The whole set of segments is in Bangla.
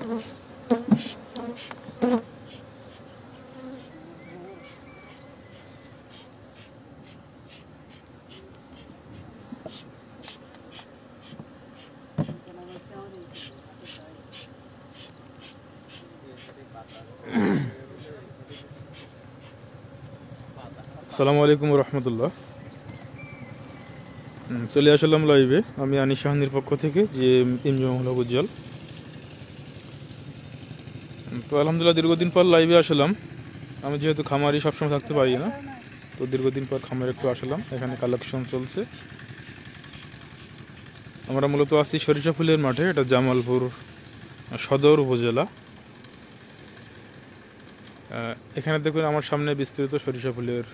আসসালামু আলাইকুম রহমতুল্লাহ। চলে আসলাম লাইভে আমি আনিস শাহানির পক্ষ থেকে, যে এমজি মহল্লা উজ্জ্বল। তো আলহামদুলিল্লাহ দীর্ঘদিন পর লাইভে আসলাম। আমি যেহেতু খামারি সবসময় থাকতে পারি না, তো দীর্ঘদিন পর খামারে একটু আসলাম। এখানে কালেকশন চলছে। আমরা মূলত আছি সরিষা ফুলের মাঠে, এটা জামালপুর সদর উপজেলা। এখানে দেখুন আমার সামনে বিস্তৃত সরিষা ফুলের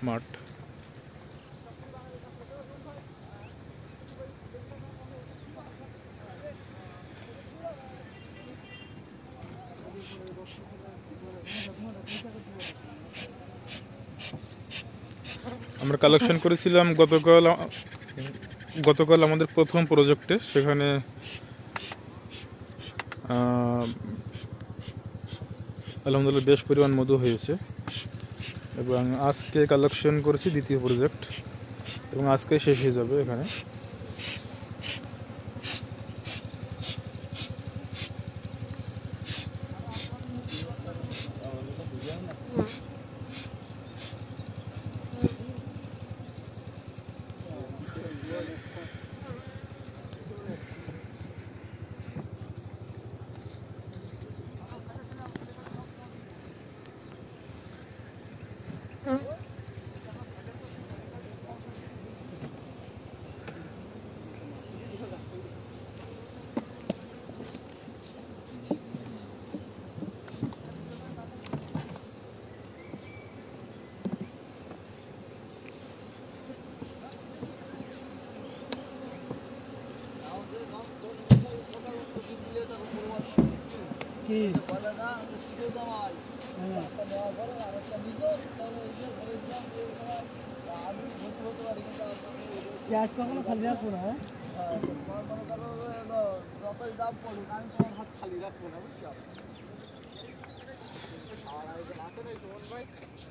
মাঠ। আমরা কালেকশন করেছিলাম গতকাল আমাদের প্রথম প্রজেক্টে। সেখানে আলহামদুলিল্লাহ বেশ পরিমাণ মধু হয়েছে, এবং আজকে কালেকশন করেছি দ্বিতীয় প্রজেক্ট, এবং আজকে শেষ হয়ে যাবে এখানে।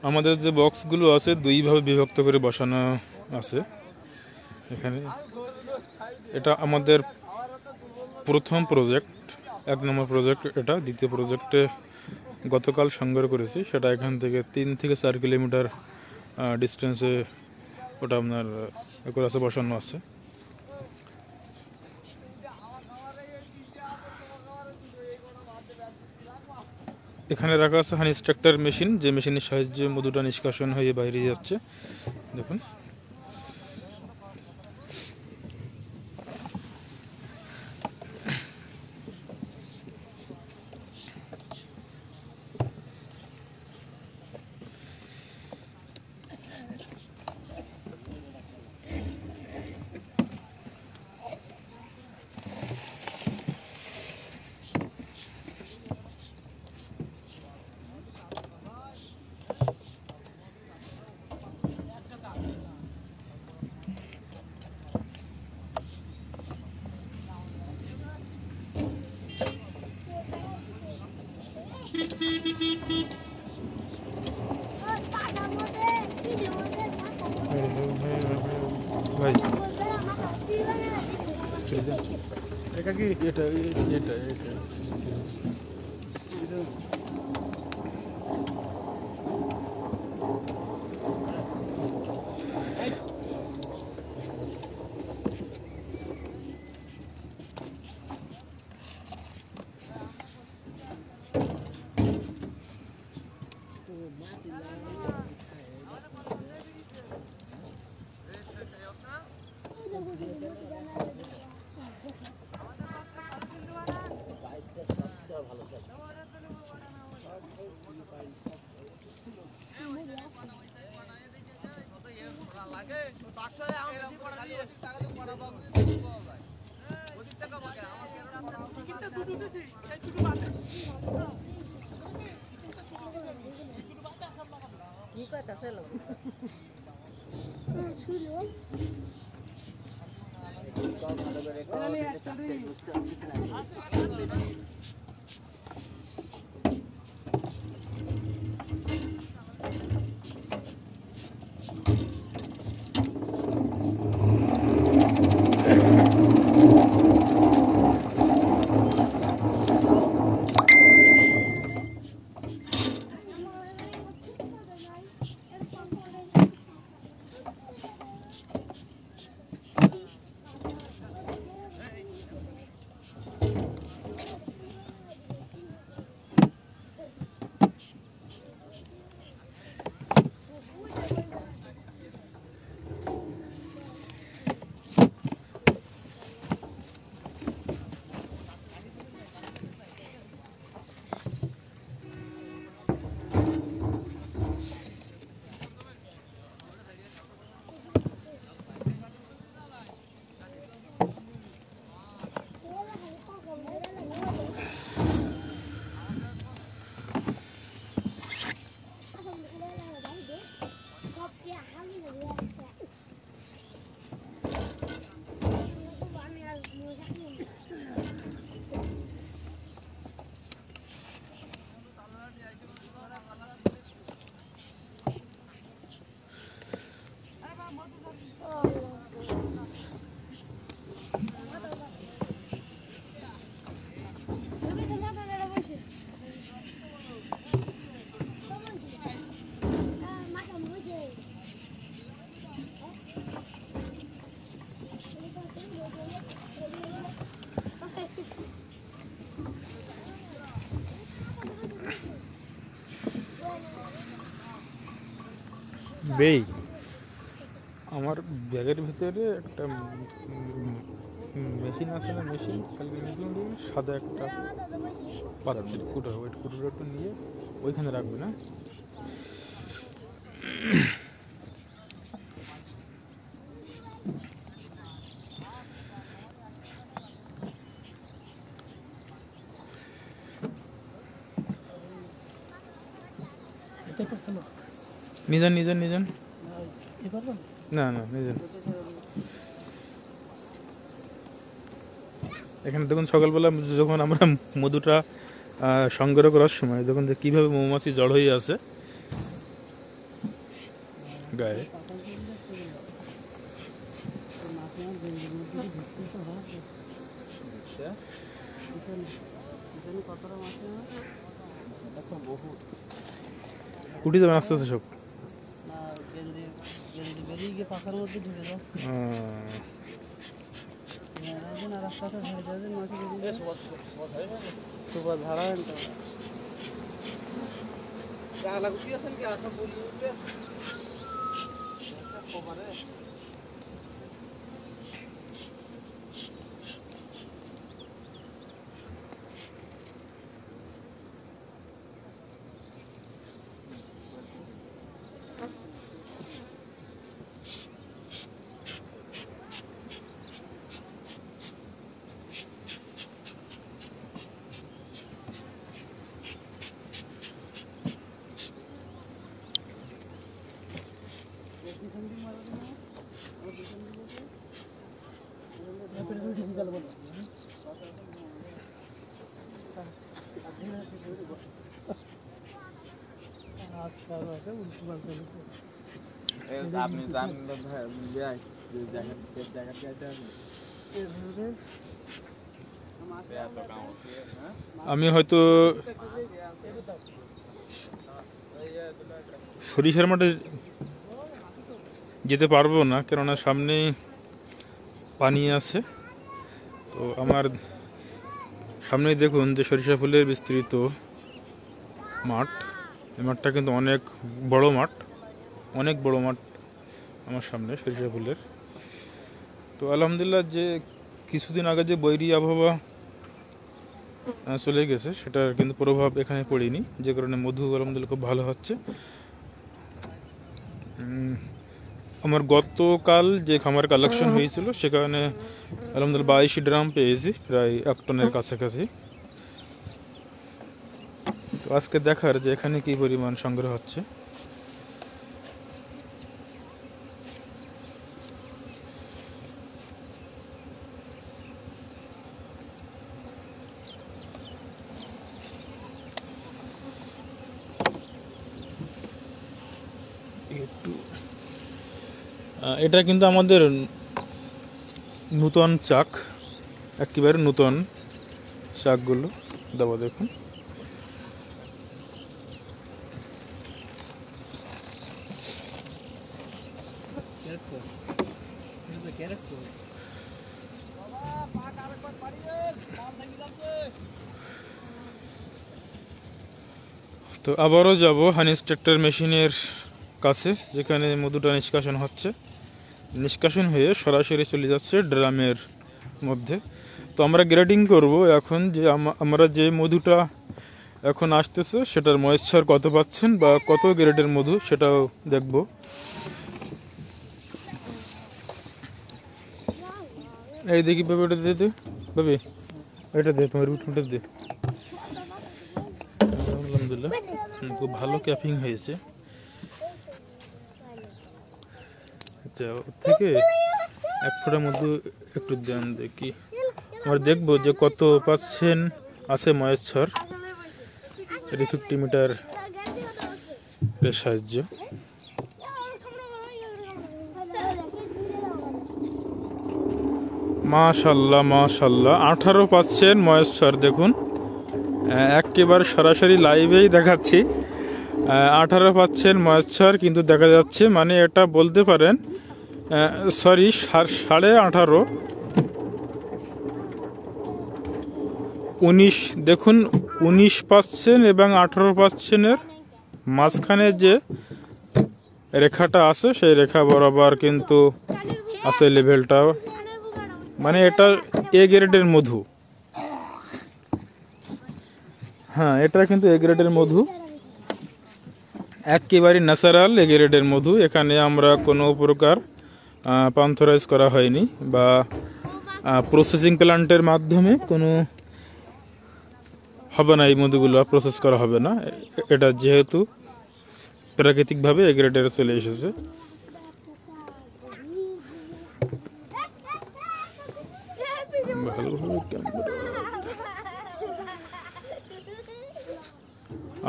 আমাদের যে বক্সগুলো আছে দুইভাবে বিভক্ত করে বসানো আছে এখানে। এটা আমাদের প্রথম প্রজেক্ট, 1 নম্বর প্রজেক্ট এটা। দ্বিতীয় প্রজেক্টে গতকাল সংগ্রহ করেছি, সেটা এখান থেকে 3 থেকে 4 কিলোমিটার ডিস্টেন্সে ওটা আপনার করে আছে, বসানো আছে। এখানে রাখা আছে হানি এক্সট্রাক্টর মেশিন, যে মেশিনের সাহায্যে মধুটা নিষ্কাশন হয়ে বাইরে যাচ্ছে। দেখুন ভাই, এটা কি এটা এটা এটা বেই আমার ব্যাগের ভিতরে একটা মেশিন আছে না, মেশিন সাদা একটা পাতার কুটো, ওই কুটোটা একটু নিয়ে ওইখানে রাখবে না। নিজান নিজান নিজান না না নিজান। এখানে দেখুন সকালবেলা যখন আমরা মধুটা সংগ্রহ করার সময় দেখুন যে কিভাবে মৌমাছি জড় হয়ে আছে গায়ে। উঠে যাবে আস্তে আস্তে সব। আমি হয়তো সরিষার মাঠে যেতে পারবো না, কেননা সামনেই পানি আছে। তো আমার সামনেই দেখুন যে সরিষা ফুলের বিস্তৃত মাঠ। এই মাঠটা কিন্তু অনেক বড় মাঠ, অনেক বড় মাঠ আমার সামনে সরিষা ফুলের। তো আলহামদুলিল্লাহ যে কিছুদিন আগে যে বৈরী আবহাওয়া চলে গেছে সেটার কিন্তু প্রভাব এখানে পড়েনি, যে কারণে মধু আলহামদুলিল্লাহ খুব ভালো হচ্ছে। আমার গতকাল যে খামার কালেকশন হয়েছিল সেখানে আলহামদুলিল্লাহ 22 ড্রাম পেয়েছি, প্রায় 1 টনের কাছাকাছি। তো আজকে দেখার যে এখানে কি পরিমাণ সংগ্রহ হচ্ছে। এটা কিন্তু আমাদের নূতন চাক, একেবারে নূতন চাকগুলো দেওয়া দেখুন। তো আবারও যাব হানি স্ট্রাক্টর মেশিনের কাছে, যেখানে মধুটা নিষ্কাশন হচ্ছে। নিষ্কাশন হয়ে সরাসরি চলে যাচ্ছে ড্রামের মধ্যে। তো আমরা গ্রেডিং করব এখন, যে আমরা যে মধুটা এখন আসতেছে সেটার ময়েশ্চার কত পাচ্ছেন বা কত গ্রেডের মধু সেটাও দেখব। এই দেখি বাবু, এটা দে বাবি, এটা দে, তোমার রুটটা দে। আলহামদুলিল্লাহ খুব ভালো ক্যাপিং হয়েছে। থেকে 1 ফোঁটার মধ্যে একটু দেন দেখি, আমরা দেখবো যে কত পাচ্ছেন্ট আছে ময়েশ্চার 50 মিটার এর সাহায্য। মাশাল্লাহ মাশাল্লাহ 18% ময়েশ্চার দেখুন, একেবারে সরাসরি লাইভেই দেখাচ্ছি। 18% ময়েশ্চার কিন্তু দেখা যাচ্ছে, মানে এটা বলতে পারেন সরি 18.5 19 দেখুন 19% এবং 18%-এর মাঝখানে যে রেখাটা আছে, সেই রেখা বরাবর কিন্তু আছে লেভেলটা। মানে এটা এ গ্রেডের মধু। হ্যাঁ, এটা কিন্তু এ গ্রেডের মধু, একেবারে ন্যাচারাল এ গ্রেডের মধু। এখানে আমরা কোনো প্রকার পান্থরাইজ করা হয়নি বা প্রসেসিং প্ল্যান্টের মাধ্যমে কোনো হবে না, এই মধুগুলো প্রসেস করা হবে না। এটা যেহেতু প্রাকৃতিকভাবে এ গ্রেডের চলে এসেছে।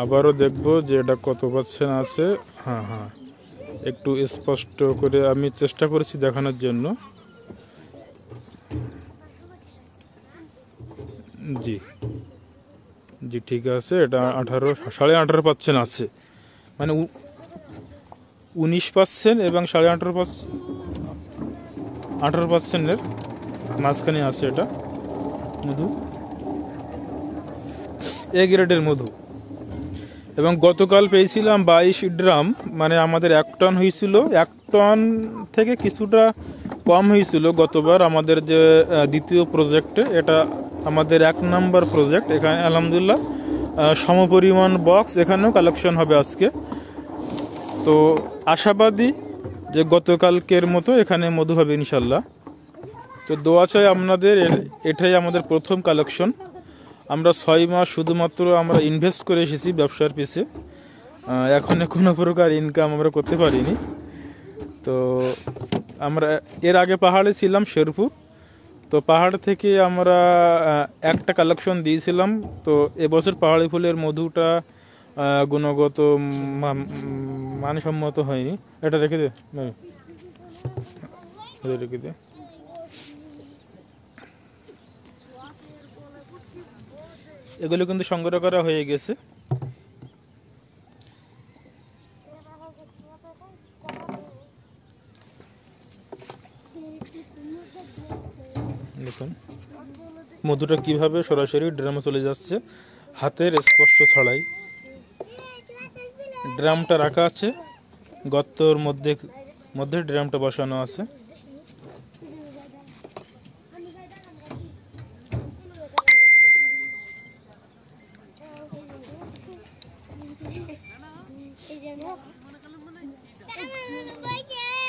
আবারও দেখবো যে এটা কত পার্সেন্ট আছে। হ্যাঁ হ্যাঁ, একটু স্পষ্ট করে আমি চেষ্টা করেছি দেখানোর জন্য। জি জি, ঠিক আছে। এটা 18.5% আছে, মানে 19% এবং 18%-18%-এর মাঝখানে আছে এটা মধু, এ গ্রেডের মধু। এবং গতকাল পেয়েছিলাম 22 ড্রাম, মানে আমাদের 1 টন হয়েছিল। 1 টন থেকে কিছুটা কম হয়েছিল গতবার আমাদের যে দ্বিতীয় প্রজেক্টে। এটা আমাদের 1 নম্বর প্রজেক্ট। এখানে আলহামদুলিল্লাহ সমপরিমাণ বক্স এখানেও কালেকশন হবে আজকে। তো আশাবাদী যে গতকালকের মতো এখানে মধু হবে ইনশাল্লাহ। তো দোয়া চাই আপনাদের, এটাই আমাদের প্রথম কালেকশন। আমরা 6 মাস শুধুমাত্র আমরা ইনভেস্ট করে এসেছি ব্যবসার পিছে, এখনো কোনো প্রকার ইনকাম আমরা করতে পারিনি। তো আমরা এর আগে পাহাড়ে ছিলাম, শেরপুর। তো পাহাড় থেকে আমরা একটা কালেকশন দিয়েছিলাম। তো এবছর পাহাড়ি ফুলের মধুটা গুণগত মানসম্মত হয়নি। এটা রেখে দে, রেখে দে। এগুলো কিন্তু সংগ্রহ করা হয়ে গেছে। দেখুন মধুটা কিভাবে সরাসরি ড্রামে চলে যাচ্ছে হাতের স্পর্শ ছাড়াই। ড্রামটা রাখা আছে গর্তর মধ্যে, ড্রামটা বসানো আছে।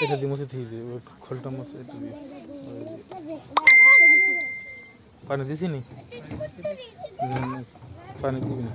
এটা দিমছে থেকে দিয়ে খোলটা মাছ এটা দিয়ে পানি দিছি নি, পানি দিবি না।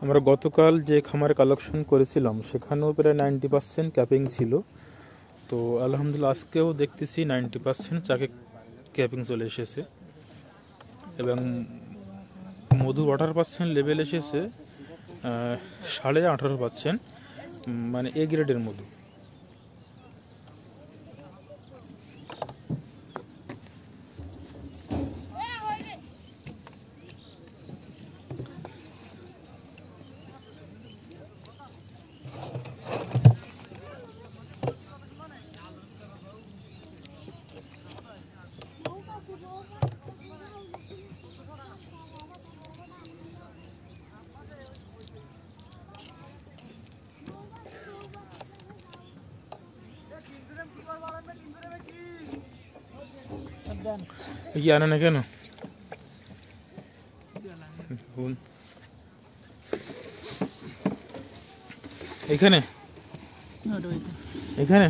আমরা গতকাল যে খামারে কালেকশন করেছিলাম সেখানেও প্রায় 90% ক্যাপিং ছিল। তো আলহামদুলিল্লাহ আজকেও দেখতেছি 90% চাকে ক্যাপিং চলে এসেছে এবং মধু 18% লেভেল এসেছে 18.5%, মানে এ গ্রেডের মধু। কি আনে না কেন এখানে এখানে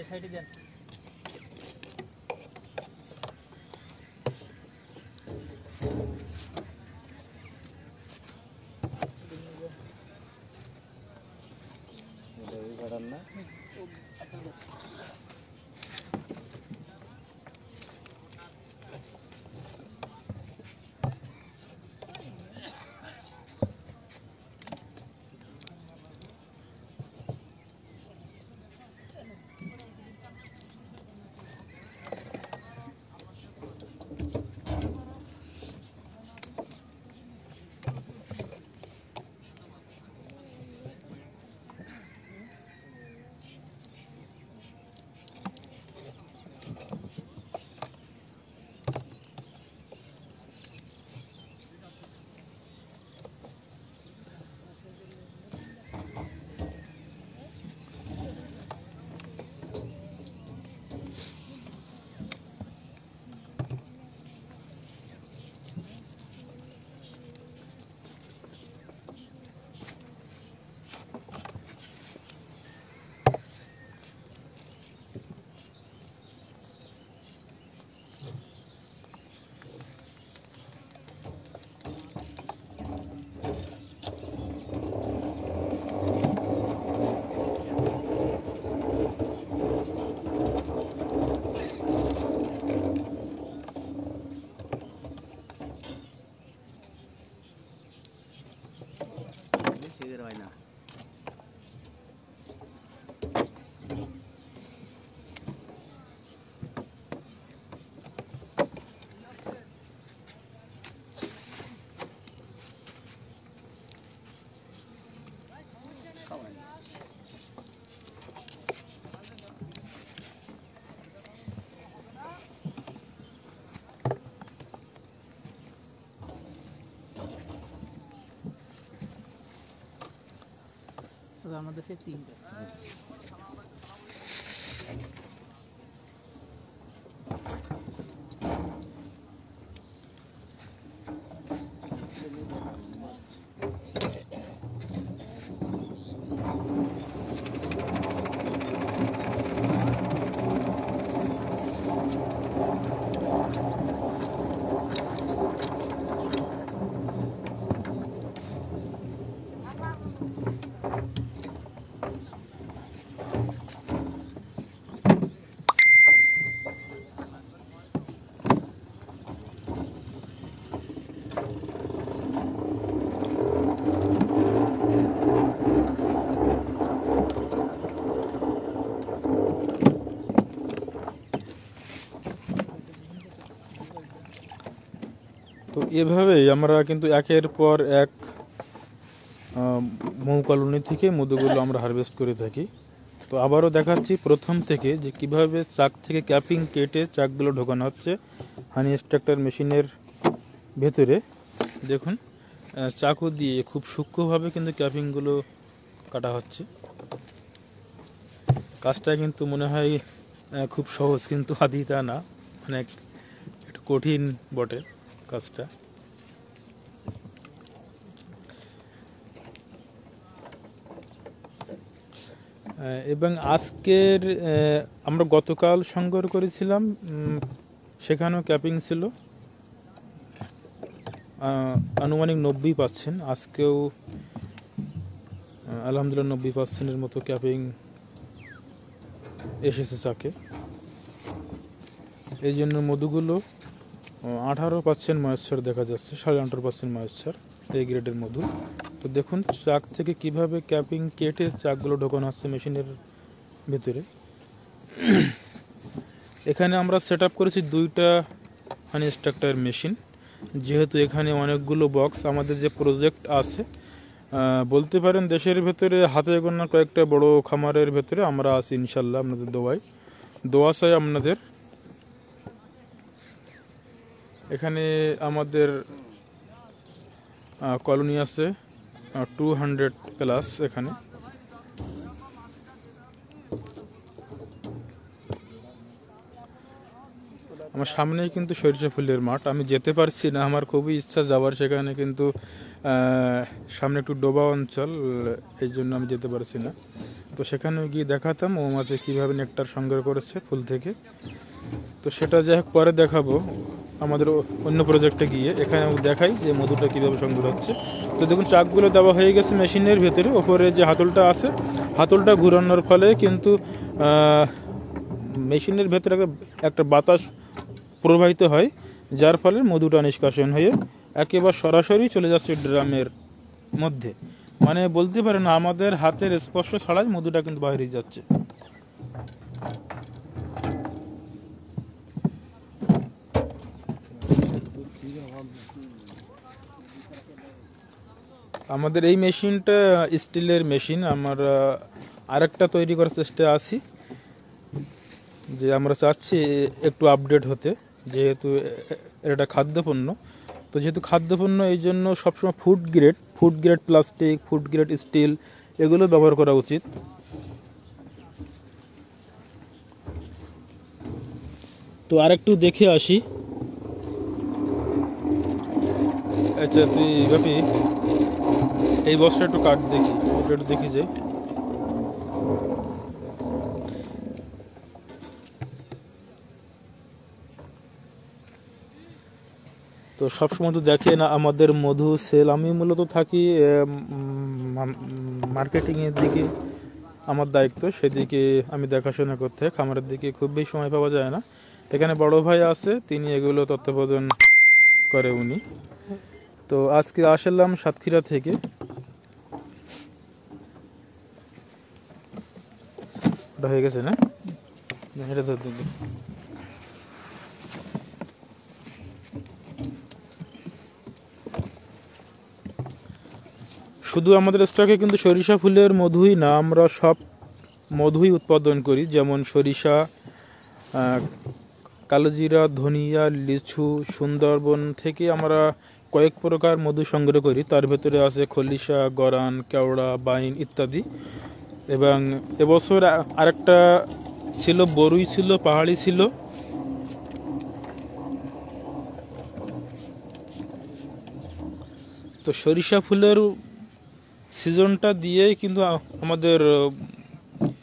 সাইডে দেন। আমাদের সেই তিনটা তো এভাবেই আমরা কিন্তু একের পর এক মৌ কলোনি থেকে মধুগুলো আমরা হারভেস্ট করে থাকি। তো আবারও দেখাচ্ছি প্রথম থেকে যে কিভাবে চাক থেকে ক্যাপিং কেটে চাকগুলো ঢোকানো হচ্ছে হানি এক্সট্রাক্টর মেশিনের ভেতরে। দেখুন চাকু দিয়ে খুব সূক্ষ্মভাবে কিন্তু ক্যাপিংগুলো কাটা হচ্ছে। কাজটা কিন্তু মনে হয় খুব সহজ, কিন্তু আদৌ তা না, অনেক একটু কঠিন বটে কাজটা। এবং আজকের আমরা গতকাল সংগ্রহ করেছিলাম, সেখানেও ক্যাপিং ছিল আনুমানিক 90%। আজকেও আলহামদুলিল্লাহ 90%-এর মতো ক্যাপিং এসেছে চাকে। এই জন্য মধুগুলো 18% ময়েশ্চার দেখা যাচ্ছে, 18.5% ময়েশ্চার এই গ্রেডের মধু। তো দেখুন চাক থেকে কিভাবে ক্যাপিং কেটে চাকগুলো ঢোকানো হচ্ছে মেশিনের ভেতরে। এখানে আমরা সেট আপ করেছি 2টা হানি এক্সট্রাক্টর মেশিন। যেহেতু এখানে অনেকগুলো বক্স, আমাদের যে প্রজেক্ট আছে বলতে পারেন দেশের ভেতরে হাতে গোনা কয়েকটা বড় খামারের ভেতরে আমরা আছি ইনশাল্লাহ, আপনাদের দোয়া চাই আপনাদের। এখানে আমাদের কলোনি আছে 200+। এখানে আমার সামনেই কিন্তু সরিষা ফুলের মাঠ। আমি যেতে পারছি না, আমার খুবই ইচ্ছা যাওয়ার সেখানে, কিন্তু সামনে একটু ডোবা অঞ্চল, এই জন্য আমি যেতে পারছি না। তো সেখানে গিয়ে দেখাতাম মৌমাছি কীভাবে নেকটার সংগ্রহ করেছে ফুল থেকে। তো সেটা যাই হোক পরে দেখাবো আমাদের অন্য প্রজেক্টে গিয়ে। এখানে দেখাই যে মধুটা কীভাবে সংগ্রহ হচ্ছে। তো দেখুন চাকগুলো দেওয়া হয়ে গেছে মেশিনের ভেতরে। ওপরে যে হাতলটা আছে, হাতলটা ঘুরানোর ফলে কিন্তু মেশিনের ভেতরে একটা বাতাস প্রবাহিত হয়, যার ফলে মধুটা নিষ্কাশন হয়ে একেবারে সরাসরি চলে যাচ্ছে ড্রামের মধ্যে। মানে বলতে পারেন আমাদের হাতের স্পর্শ ছাড়াই মধুটা কিন্তু বাইরে যাচ্ছে। আমাদের এই মেশিনটা স্টিলের মেশিন। আমরা আরেকটা তৈরি করার চেষ্টা আছি, যে আমরা চাচ্ছি একটু আপডেট হতে, যেহেতু এটা খাদ্যপণ্য। তো যেহেতু খাদ্যপণ্য, এই জন্য সবসময় food grade plastic, food grade still এগুলো ব্যবহার করা উচিত। তো আরেকটু দেখে আসি। আচ্ছা তুই বাপি এই বস্তা একটু কাট দেখি, একটু দেখি যে তো সবসময় তো দেখে না আমাদের মধু সেল। আমি মূলত থাকি মার্কেটিংয়ের দিকে, আমার দায়িত্ব সেদিকে আমি দেখাশোনা করতে হয়। খামারের দিকে খুব বেশি সময় পাওয়া যায় না। এখানে বড় ভাই আছে, তিনি এগুলো তত্ত্বাবধান করে উনি। তো আজকে আসলাম সাতক্ষীরা থেকে। ওটা হয়ে গেছে না, এটা ধর দিন। শুধু আমাদের স্টকে কিন্তু সরিষা ফুলের মধুই না, আমরা সব মধুই উৎপাদন করি। যেমন সরিষা, কালোজিরা, ধনিয়া, লিচু, সুন্দরবন থেকে আমরা কয়েক প্রকার মধু সংগ্রহ করি। তার ভেতরে আছে খলিশা, গরান, কেওড়া, বাইন ইত্যাদি। এবং এবছর আরেকটা ছিল, বরুই ছিল, পাহাড়ি ছিল। তো সরিষা ফুলের সিজনটা দিয়েই কিন্তু আমাদের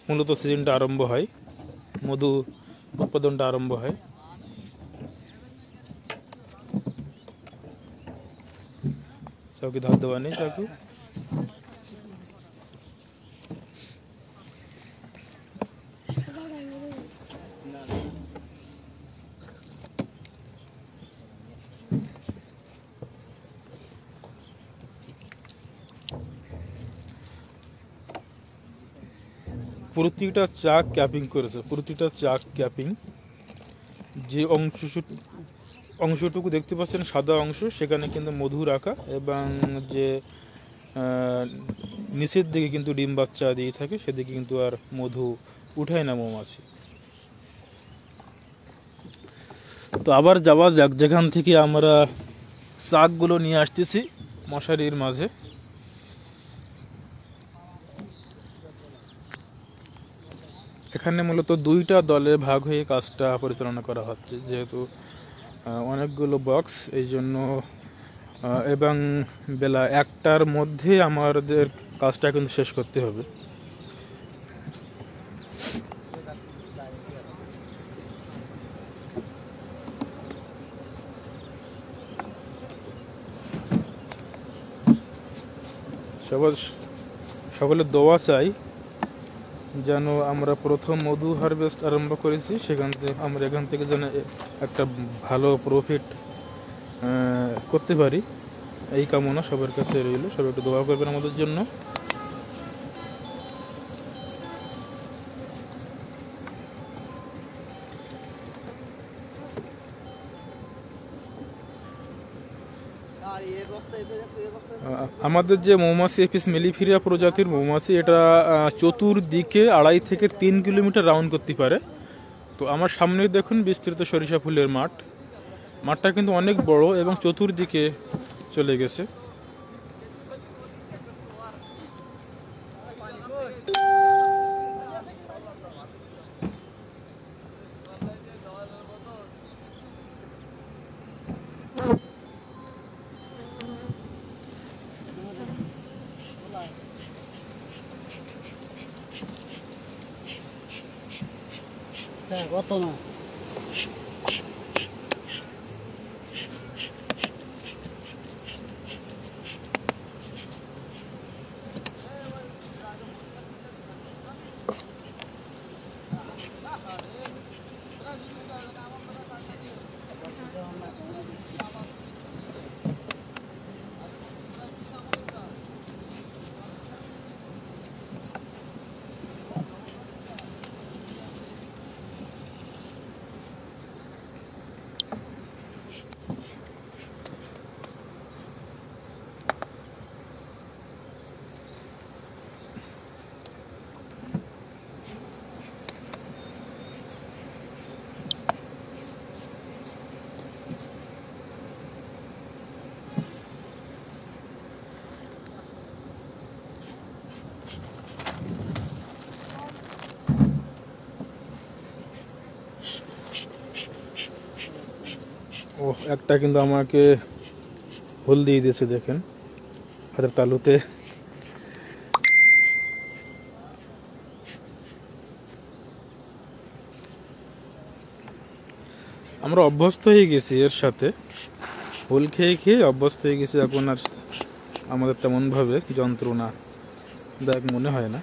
মূলত সিজনটা আরম্ভ হয়, মধু উৎপাদনটা আরম্ভ হয়। চাকু ধার দেওয়া নেই, চাকু প্রতিটা চাক ক্যাপিং করেছে, প্রতিটা চাক ক্যাপিং। যে অংশটুকু দেখতে পাচ্ছেন সাদা অংশ, সেখানে কিন্তু মধু রাখা, এবং যে নিচের দিকে কিন্তু ডিম বাচ্চা দিয়ে থাকে, সেদিকে কিন্তু আর মধু উঠায় না মৌমাছি। তো আবার যাওয়া যাক, যেখান থেকে আমরা চাকগুলো নিয়ে আসতেছি মশারির মাঝে। এখানে মূলত দুইটা দলে ভাগ হয়ে কাজটা পরিচালনা করা হচ্ছে, যেহেতু অনেকগুলো বক্স, এই জন্য এবং বেলা 1টার মধ্যে আমাদের কাজটা কিন্তু শেষ করতে হবে। সকলে দোয়া চাই যেন আমরা প্রথম মধু হারভেস্ট আরম্ভ করেছি, সেখান থেকে আমরা এখান থেকে যেন একটা ভালো প্রফিট করতে পারি, এই কামনা সবার কাছে রইল। সবাই একটু দোয়া করবেন আমাদের জন্য। আমাদের যে মৌমাছি এপিস মেলিফেরা প্রজাতির মৌমাছি, এটা চতুর্দিকে 2.5 থেকে 3 কিলোমিটার রাউন্ড করতে পারে। তো আমার সামনে দেখুন বিস্তৃত সরিষা ফুলের মাঠ, মাঠটা কিন্তু অনেক বড় এবং চতুর্দিকে চলে গেছে। কত না ও, একটা কিন্তু আমাকে হোল দিয়ে দিয়েছে, দেখেন হাতের তালুতে। আমরা অভ্যস্ত হয়ে গেছি এর সাথে, হোল খেয়ে খেয়ে অভ্যস্ত হয়ে গেছি, এখন আর আমাদের তেমন ভাবে যন্ত্রণা দায়ক মনে হয় না।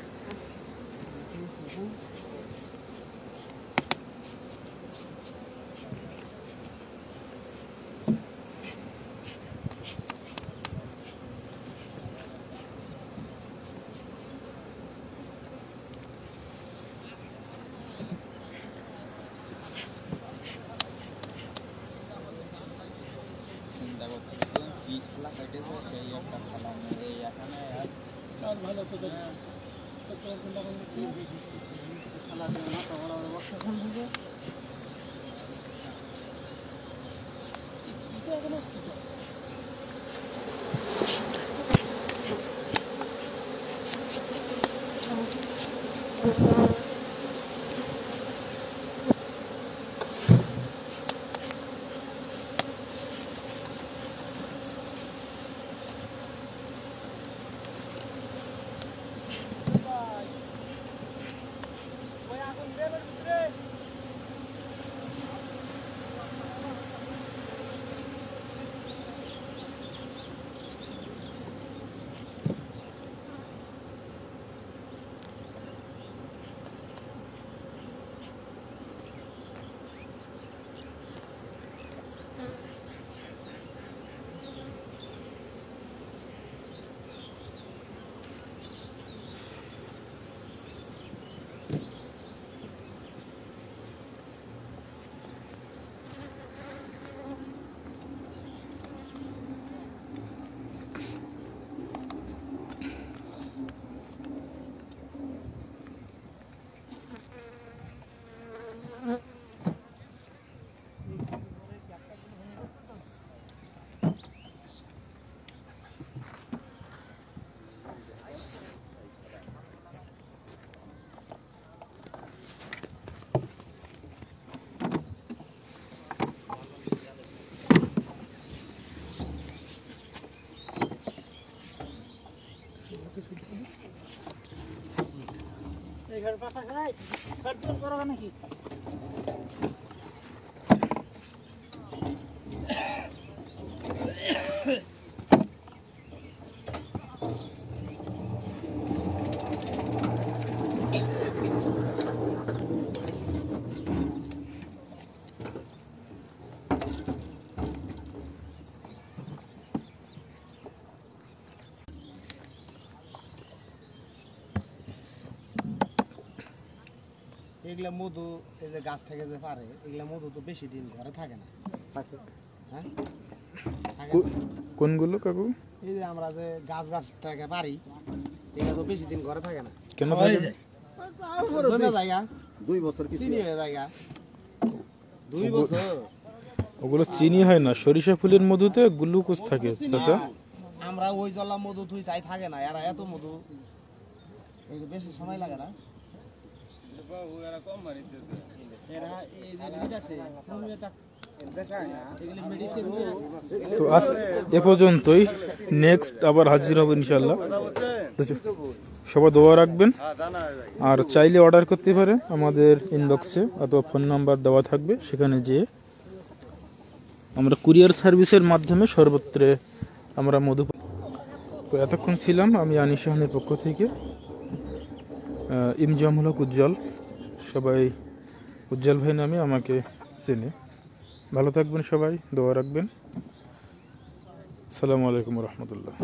এগুলা মধু এই যে গাছ থেকে যে পারে এগুলা মধু তো বেশি দিন ঘরে থাকে না হ্যাঁ থাকে না। কোনগুলো কাকু? এই যে আমরা যে গাছ থেকে পারি এগুলা তো বেশি দিন ঘরে থাকে না, কেন থাকে না? জমে জায়গা 2 বছর চিনি হয়ে জায়গা 2 বছর। ওগুলো চিনি হয় না, সরিষা ফুলের মধুতে গ্লুকোজ থাকে চাচা। আমরা ওই জলা মধু তুই তাই থাকে না, এরা এত মধু এই যে বেশি সময় লাগে না। এরা এই যে লিড আছে এগুলি মেডিসিন তো আজ এ পর্যন্তই, নেক্সট আবার হাজির হব ইনশাল্লাহ। তো সবাই দোয়া রাখবেন, আর চাইলে অর্ডার করতে পারেন আমাদের ইনবক্সে অথবা ফোন নাম্বার দেওয়া থাকবে, সেখানে যেয়ে আমরা কুরিয়ার সার্ভিসের মাধ্যমে সর্বত্রে আমরা মধু। তো এতক্ষণ ছিলাম আমি আনিস শাহানের পক্ষ থেকে, ইমজাম হলো উজ্জ্বল, সবাই উজ্জ্বল ভাই নামে আমাকে চেনে। ভালো থাকবেন সবাই, দোয়া রাখবেন। আসসালামু আলাইকুম রহমতুল্লাহ।